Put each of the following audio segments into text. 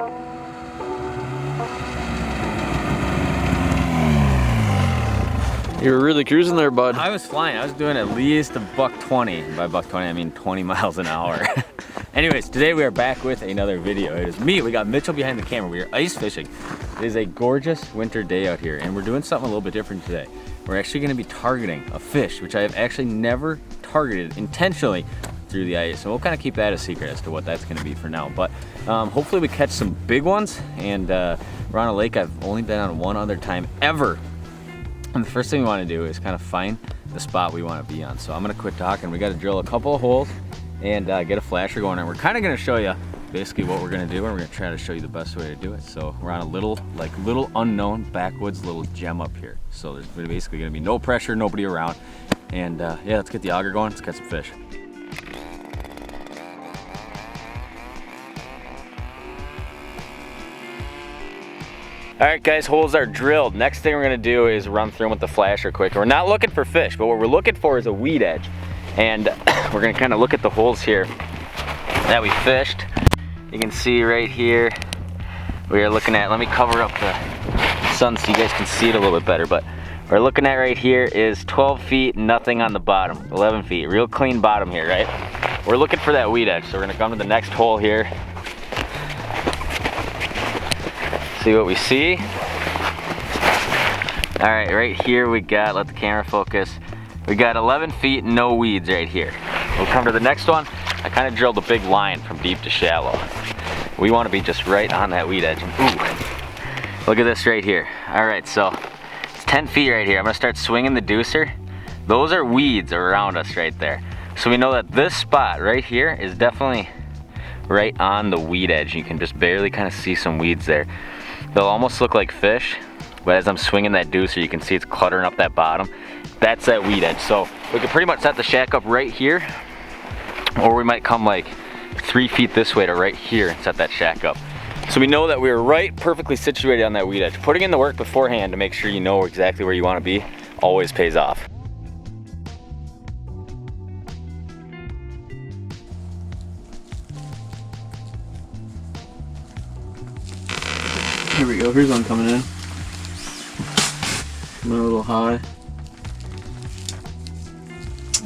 You were really cruising there, bud. I was flying. I was doing at least a $120. By $120, I mean 20 miles an hour. Anyways, today we are back with another video. It is me. We got Mitchell behind the camera. We are ice fishing. It is a gorgeous winter day out here, and we're doing something a little bit different today. We're actually going to be targeting a fish, which I have actually never targeted intentionally through the ice. So we'll kind of keep that a secret as to what that's going to be for now. But hopefully we catch some big ones. And we're on a lake I've only been on one other time ever. And the first thing we want to do is kind of find the spot we want to be on. So I'm going to quit talking. We got to drill a couple of holes and get a flasher going. And we're kind of going to show you basically what we're going to do, and we're going to try to show you the best way to do it. So we're on a little unknown backwoods little gem up here. So there's basically going to be no pressure, nobody around. And yeah, let's get the auger going. Let's catch some fish. All right, guys, holes are drilled. Next thing we're gonna do is run through them with the flasher quick. We're not looking for fish, but what we're looking for is a weed edge. And we're gonna kind of look at the holes here that we fished. You can see right here, we are looking at, let me cover up the sun so you guys can see it a little bit better, but we're looking at right here is 12 feet, nothing on the bottom, 11 feet, real clean bottom here, right? We're looking for that weed edge, so we're gonna come to the next hole here. See what we see. All right, right here we got, let the camera focus. We got 11 feet, no weeds right here. We'll come to the next one. I kind of drilled a big line from deep to shallow. We want to be just right on that weed edge. And ooh, look at this right here. All right, so it's 10 feet right here. I'm gonna start swinging the deucer. Those are weeds around us right there. So we know that this spot right here is definitely right on the weed edge. You can just barely kind of see some weeds there. They'll almost look like fish, but as I'm swinging that deucer, you can see it's cluttering up that bottom. That's that weed edge. So we could pretty much set the shack up right here, or we might come like 3 feet this way to right here and set that shack up. So we know that we're right perfectly situated on that weed edge. Putting in the work beforehand to make sure you know exactly where you want to be always pays off. Here we go, here's one coming in. Coming a little high.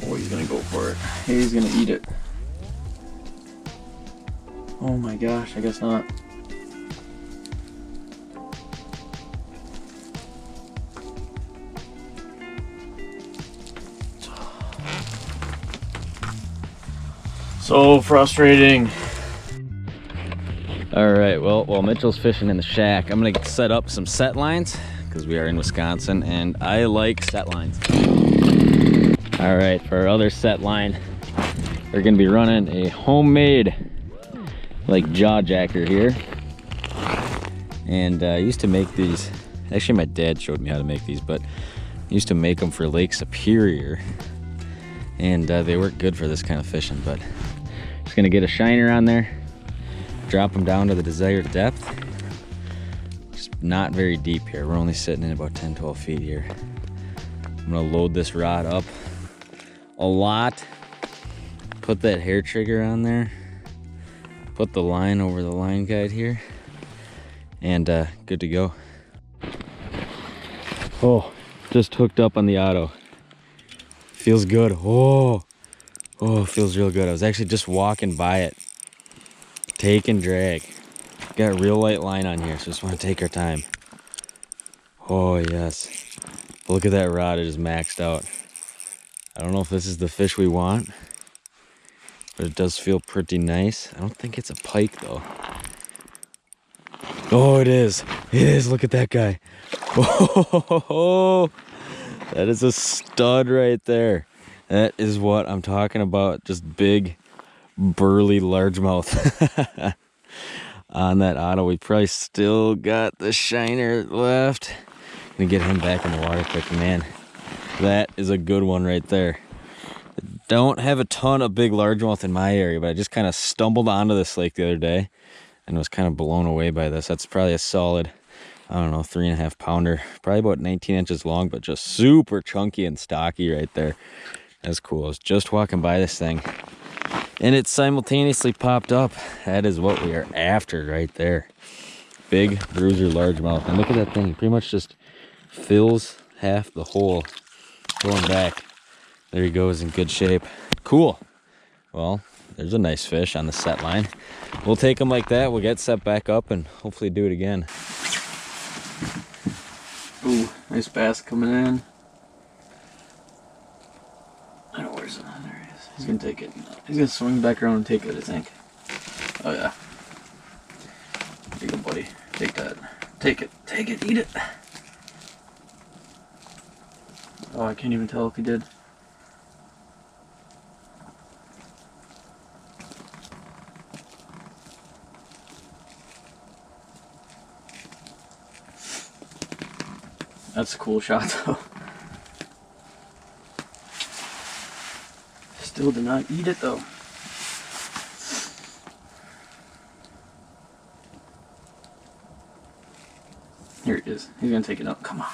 Oh, he's gonna go for it. He's gonna eat it. Oh my gosh, I guess not. So frustrating. All right, well, while Mitchell's fishing in the shack, I'm gonna set up some set lines because we are in Wisconsin and I like set lines. All right, for our other set line, we're gonna be running a homemade like jaw jacker here. And I used to make these, actually my dad showed me how to make these, but I used to make them for Lake Superior. And they work good for this kind of fishing, but just gonna get a shiner on there. Drop them down to the desired depth. Just not very deep here. We're only sitting in about 10-12 feet here. I'm gonna load this rod up a lot. Put that hair trigger on there. Put the line over the line guide here. And good to go. Oh, just hooked up on the auto. Feels good. Oh, feels real good. I was actually just walking by it. Take and drag. Got a real light line on here, so just want to take our time. Oh yes. Look at that rod, it is maxed out. I don't know if this is the fish we want, but it does feel pretty nice. I don't think it's a pike though. Oh, it is. It is. Look at that guy. Oh, that is a stud right there. That is what I'm talking about. Just big, burly largemouth on that auto. We probably still got the shiner left. Gonna get him back in the water quick. Man, that is a good one right there. Don't have a ton of big largemouth in my area, but I just kind of stumbled onto this lake the other day and was kind of blown away by this. That's probably a solid, I don't know, 3.5 pounder, probably about 19 inches long, but just super chunky and stocky right there. That's cool. I was just walking by this thing And it simultaneously popped up. That is what we are after right there. Big bruiser largemouth. And look at that thing. It pretty much just fills half the hole going back. There he goes in good shape. Cool. Well, there's a nice fish on the set line. We'll take him like that. We'll get set back up and hopefully do it again. Ooh, nice bass coming in. I don't know where's it. There he is. He's gonna take it. He's gonna swing back around and take it, I think. Oh yeah. There you go, buddy. Take that. Take it. Take it. Eat it. Oh, I can't even tell if he did. That's a cool shot though. Still did not eat it though. Here it is. He's gonna take it up. Come on.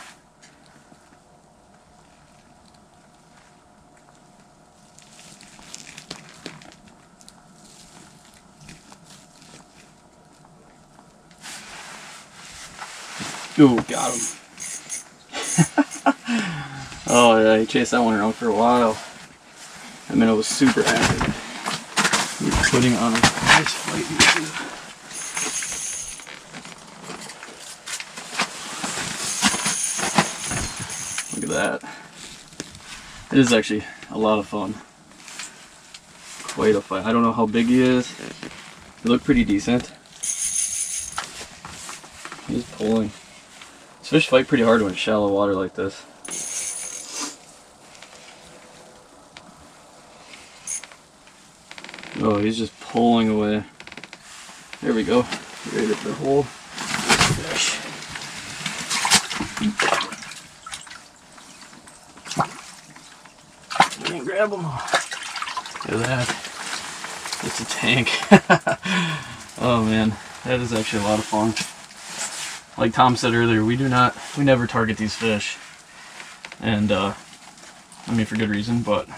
Ooh, got him. Oh yeah, he chased that one around for a while. I mean, it was super active. We were putting on a nice fight here too. Look at that. It is actually a lot of fun. Quite a fight. I don't know how big he is. He looked pretty decent. He's pulling. These fish fight pretty hard when it's shallow water like this. Oh, he's just pulling away. There we go. Right at the hole. Fish. Can't grab him. Look at that. It's a tank. Oh man, that is actually a lot of fun. Like Tom said earlier, we never target these fish. And I mean, for good reason, but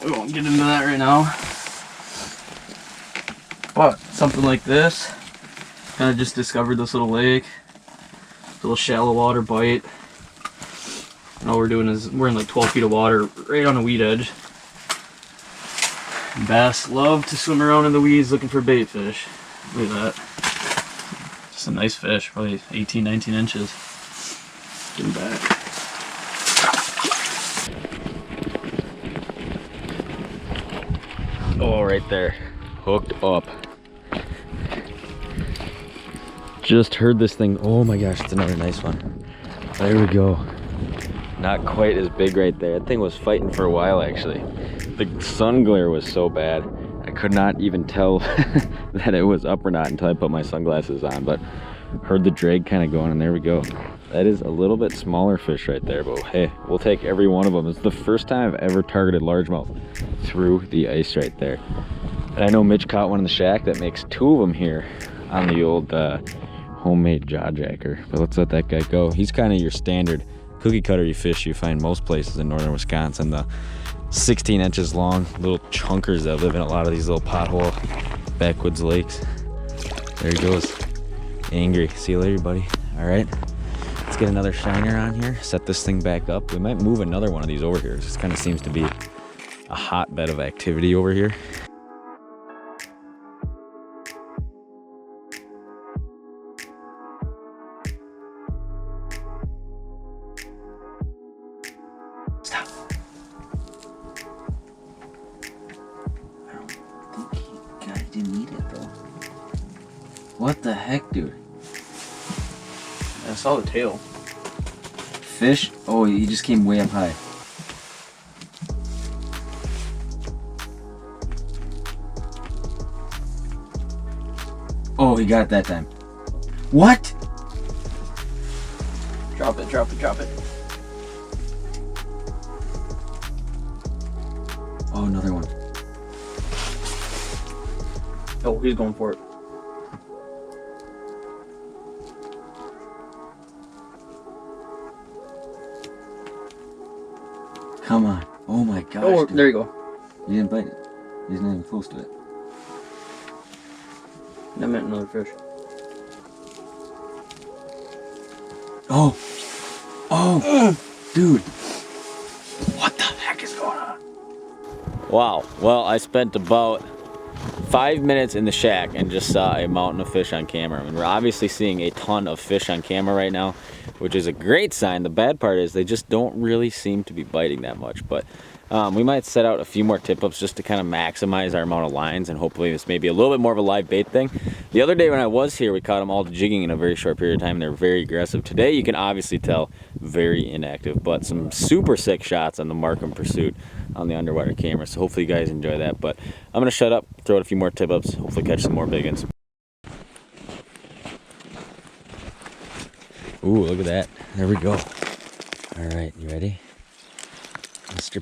we won't get into that right now. But something like this, kind of just discovered this little lake, little shallow water bite. And all we're doing is we're in like 12 feet of water, right on a weed edge. Bass love to swim around in the weeds looking for bait fish. Look at that. Just a nice fish, probably 18, 19 inches. Get him back. Oh, right there. Hooked up. Just heard this thing. Oh my gosh, it's another nice one. There we go. Not quite as big right there. That thing was fighting for a while actually. The sun glare was so bad. I could not even tell that it was up or not until I put my sunglasses on, but heard the drag kind of going, and there we go. That is a little bit smaller fish right there, but hey, we'll take every one of them. It's the first time I've ever targeted largemouth through the ice right there. And I know Mitch caught one in the shack that makes 2 of them here on the old homemade jaw jacker. But let's let that guy go. He's kind of your standard cookie cutter fish you find most places in northern Wisconsin. The 16 inches long little chunkers that live in a lot of these little pothole backwoods lakes. There he goes. Angry. See you later, buddy. All right. Let's get another shiner on here. Set this thing back up. We might move another one of these over here. This kind of seems to be a hotbed of activity over here. Stop. I don't think he didn't eat it though. What the heck, dude? I saw the tail. Fish? Oh, he just came way up high. Oh, he got it that time. What? Drop it, drop it, drop it. Oh, another one. Oh, he's going for it. Come on. Oh my gosh. Oh, there you go. You didn't bite it. He's not even close to it. I meant another fish. Oh! Oh! Dude! What the heck is going on? Wow. Well, I spent about 5 minutes in the shack and just saw a mountain of fish on camera. I mean, we're obviously seeing a ton of fish on camera right now, which is a great sign. The bad part is they just don't really seem to be biting that much, but we might set out a few more tip-ups just to kind of maximize our amount of lines, and hopefully this may be a little bit more of a live bait thing. The other day when I was here, we caught them all jigging in a very short period of time. They're very aggressive. Today, you can obviously tell, very inactive, but some super sick shots on the Markham Pursuit on the underwater camera, so hopefully you guys enjoy that. But I'm going to shut up, throw out a few more tip-ups, hopefully catch some more big ones. Ooh, look at that. There we go. All right, you ready? Mr.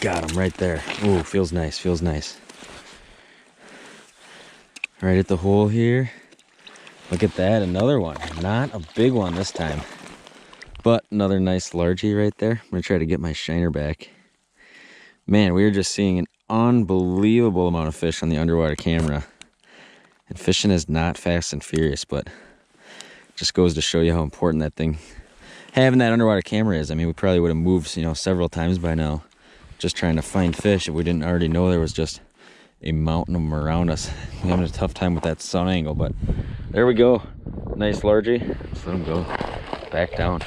Got him right there. Ooh, feels nice, feels nice. Right at the hole here. Look at that, another one. Not a big one this time, but another nice largie right there. I'm gonna try to get my shiner back. Man, we are just seeing an unbelievable amount of fish on the underwater camera. And fishing is not fast and furious, but just goes to show you how important that thing, having that underwater camera is. I mean, we probably would have moved, you know, several times by now, just trying to find fish if we didn't already know there was just a mountain of them around us. I'm having a tough time with that sun angle, but there we go. Nice largie. Let's let him go. Back down.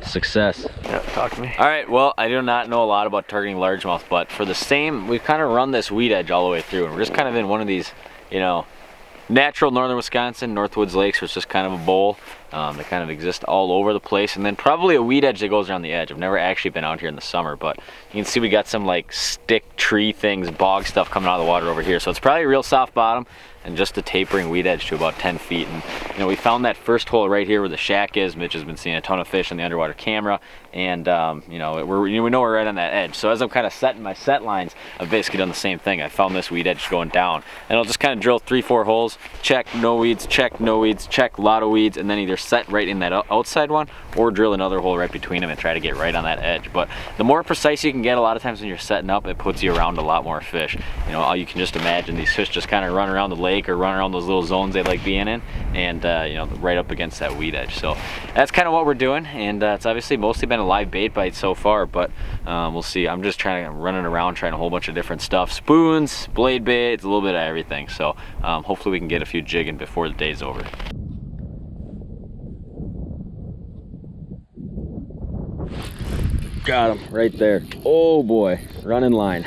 Success. Yeah, talk to me. All right, well, I do not know a lot about targeting largemouth, but for the same, we've kind of run this weed edge all the way through, and we're just kind of in one of these, you know, natural northern Wisconsin, Northwoods lakes, which is just kind of a bowl. They kind of exist all over the place, and then probably a weed edge that goes around the edge. I've never actually been out here in the summer, but you can see we got some like stick tree things, bog stuff coming out of the water over here. So it's probably a real soft bottom and just a tapering weed edge to about 10 feet. And you know, we found that first hole right here where the shack is. Mitch has been seeing a ton of fish on the underwater camera, and you know, we know we're right on that edge. So as I'm kind of setting my set lines, I've basically done the same thing. I found this weed edge going down, and I'll just kind of drill 3-4 holes, check no weeds, check no weeds, check a lot of weeds, and then either set right in that outside one or drill another hole right between them and try to get right on that edge. But the more precise you can get, a lot of times when you're setting up, it puts you around a lot more fish. You know, you can just imagine these fish just kind of run around the lake or run around those little zones they like being in, and you know, right up against that weed edge. So that's kind of what we're doing, and it's obviously mostly been a live bait bite so far, but we'll see. I'm just running around trying a whole bunch of different stuff, spoons, blade baits, a little bit of everything. So hopefully we can get a few jigging before the day's over. Got him right there. Oh boy, running line.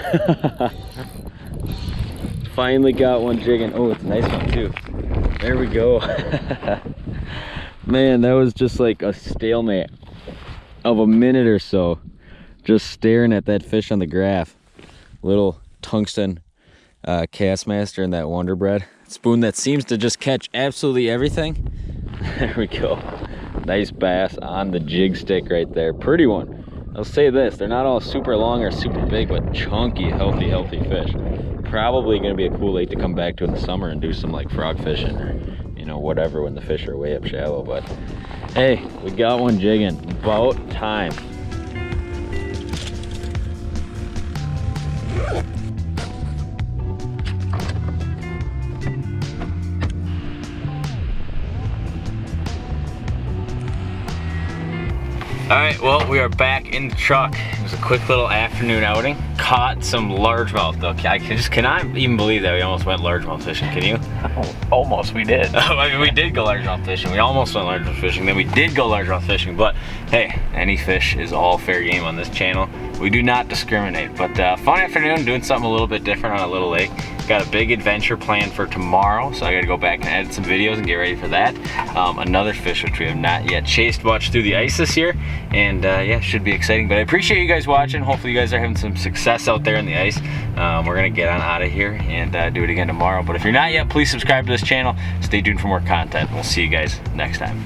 Finally got one jigging. Oh, it's a nice one too. There we go. Man, that was just like a stalemate of a minute or so, just staring at that fish on the graph. Little tungsten Castmaster and that Wonder Bread spoon that seems to just catch absolutely everything. There we go. Nice bass on the jig stick right there. Pretty one. I'll say this, they're not all super long or super big, but chunky, healthy fish. Probably gonna be a cool lake to come back to in the summer and do some like frog fishing or, you know, whatever when the fish are way up shallow. But hey, we got one jigging. About time. All right, well, we are back in the truck. It was a quick little afternoon outing. Caught some largemouth though. I cannot even believe that we almost went largemouth fishing, can you? Oh, almost, we did. I mean, we did go largemouth fishing. We almost went largemouth fishing, then we did go largemouth fishing, but hey, any fish is all fair game on this channel. We do not discriminate, but fun afternoon, doing something a little bit different on a little lake. Got a big adventure planned for tomorrow, so I gotta go back and edit some videos and get ready for that. Another fish which we have not yet chased much through the ice this year, and yeah, should be exciting. But I appreciate you guys watching. Hopefully you guys are having some success out there in the ice. We're gonna get on out of here and do it again tomorrow. But if you're not yet, please subscribe to this channel. Stay tuned for more content. We'll see you guys next time.